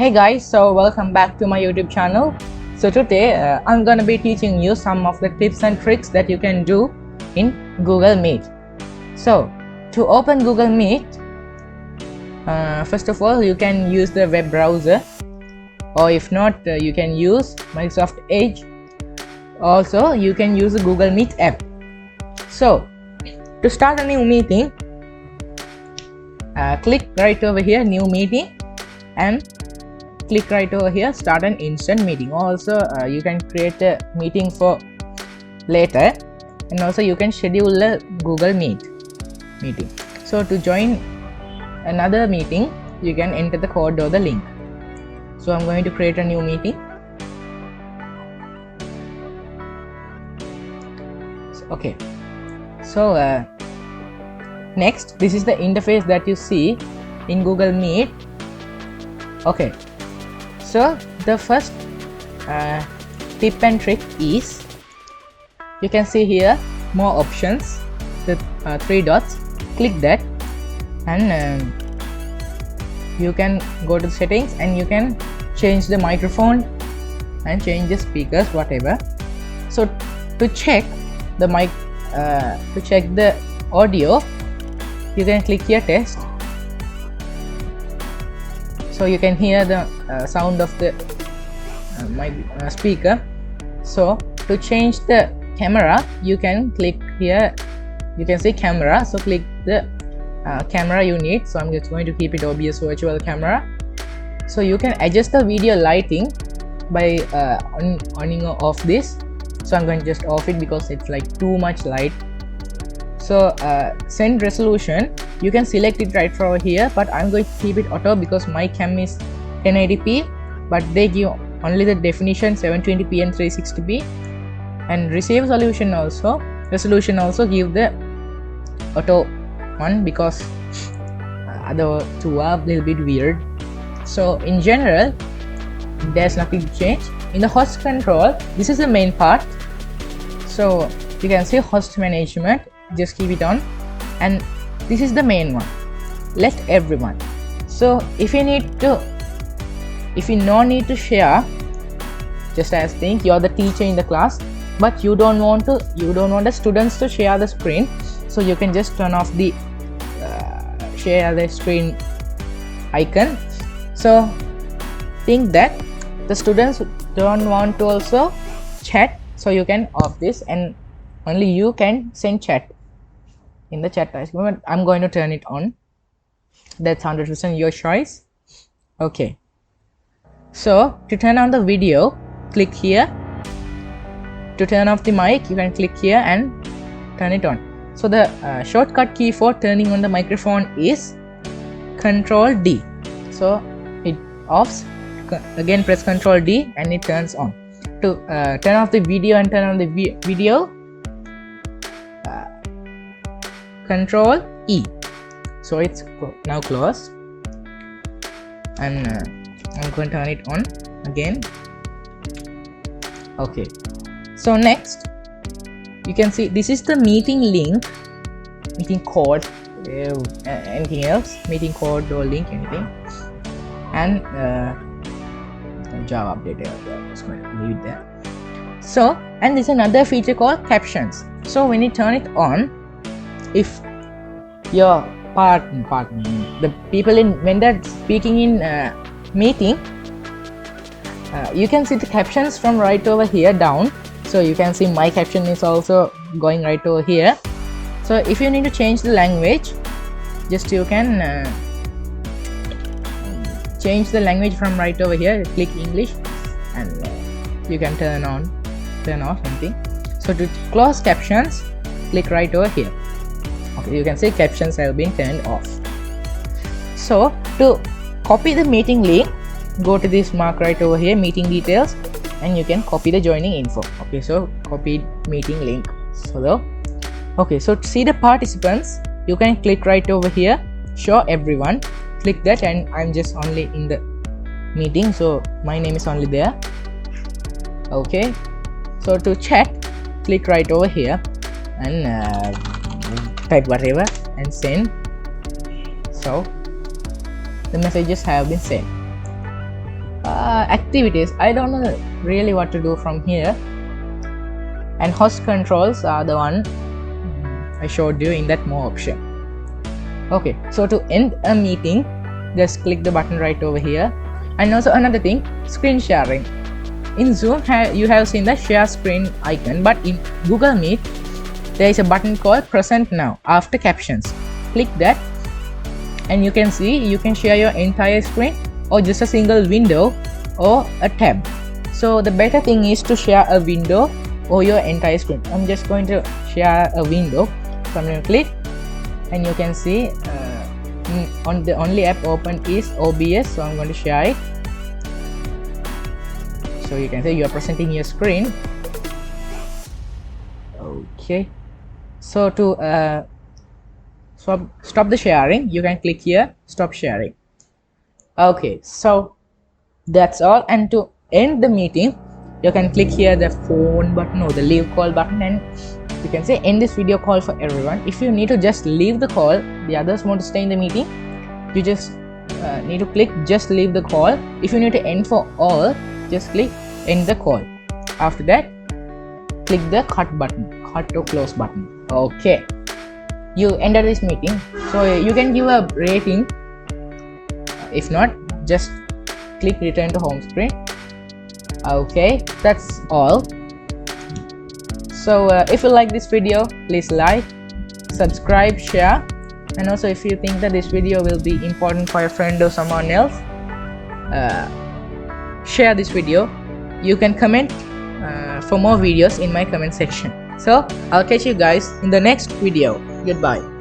Hey guys, so welcome back to my YouTube channel. So today I'm gonna be teaching you some of the tips and tricks that you can do in Google Meet. So to open Google Meet, first of all you can use the web browser, or if not you can use Microsoft Edge. Also you can use the Google Meet app. So to start a new meeting, click right over here, new meeting, and click right over here, start an instant meeting. Also you can create a meeting for later, and also you can schedule a Google Meet meeting. So to join another meeting, you can enter the code or the link. So I'm going to create a new meeting. Okay, so next, this is the interface that you see in Google Meet. Okay, so the first tip and trick is, you can see here more options, the 3 dots. Click that, and you can go to the settings, and you can change the microphone and change the speakers, whatever. So to check the mic, to check the audio, you can click here, test. So you can hear the sound of the speaker. So to change the camera, you can click here, you can see camera, so click the camera you need. So I'm just going to keep it OBS virtual camera. So you can adjust the video lighting by on or off this. So I'm going to just off it because it's like too much light. So send resolution, you can select it right over here, but I'm going to keep it auto because my cam is 1080p, but they give only the definition 720p and 360p. And receive resolution also give the auto one, because other two are a little bit weird. So in general there's nothing to change. In the host control, this is the main part. So you can see host management, just keep it on, and this is the main one, let everyone. So if you no need to share, just as think you're the teacher in the class, but you don't want the students to share the screen, so you can just turn off the share the screen icon. So think that the students don't want to also chat, so you can off this, and only you can send chat in the chat. I'm going to turn it on. That's 100% your choice. Okay, so to turn on the video, click here. To turn off the mic, you can click here and turn it on. So the shortcut key for turning on the microphone is Control D. So it offs, again press Control D, and it turns on. To turn off the video and turn on the video, Control E. So it's now closed, and I'm going to turn it on again. Okay, so next you can see this is the meeting link, meeting code, anything else, meeting code or link, anything, and Java update. I'm just going to leave it there. So, and there's another feature called captions. So when you turn it on, if your the people when they're speaking in meeting, you can see the captions from right over here down. So you can see my caption is also going right over here. So if you need to change the language, just you can change the language from right over here, click English, and you can turn off something. So to close captions, click right over here. Okay, you can see captions have been turned off. So to copy the meeting link, go to this mark right over here, meeting details, and you can copy the joining info. Okay, so copy meeting link. So okay, so to see the participants, you can click right over here, show everyone, click that, and I'm just only in the meeting, so my name is only there. Okay, so to chat, click right over here and type whatever and send. So the messages have been sent. activities, I don't know really what to do from here, and host controls are the one I showed you in that more option. Okay, so to end a meeting, just click the button right over here. And also another thing, screen sharing. In Zoom you have seen the share screen icon, but in Google Meet there is a button called present now after captions. Click that and you can see you can share your entire screen or just a single window or a tab. So the better thing is to share a window or your entire screen. I'm just going to share a window, so I'm going to click and you can see on the only app open is OBS, so I'm going to share it. So you can say you are presenting your screen. Okay, so to stop the sharing, you can click here, stop sharing. Okay, so that's all. And to end the meeting, you can click here the phone button or the leave call button, and you can say end this video call for everyone. If you need to just leave the call, the others want to stay in the meeting, you just need to click just leave the call. If you need to end for all, just click end the call. After that, click the cut button, cut or close button. Okay, you ended this meeting. So you can give a rating. If not, just click return to home screen. Okay, that's all. So if you like this video, please like, subscribe, share, and also if you think that this video will be important for a friend or someone else, share this video. You can comment for more videos in my comment section. So I'll catch you guys in the next video. Goodbye.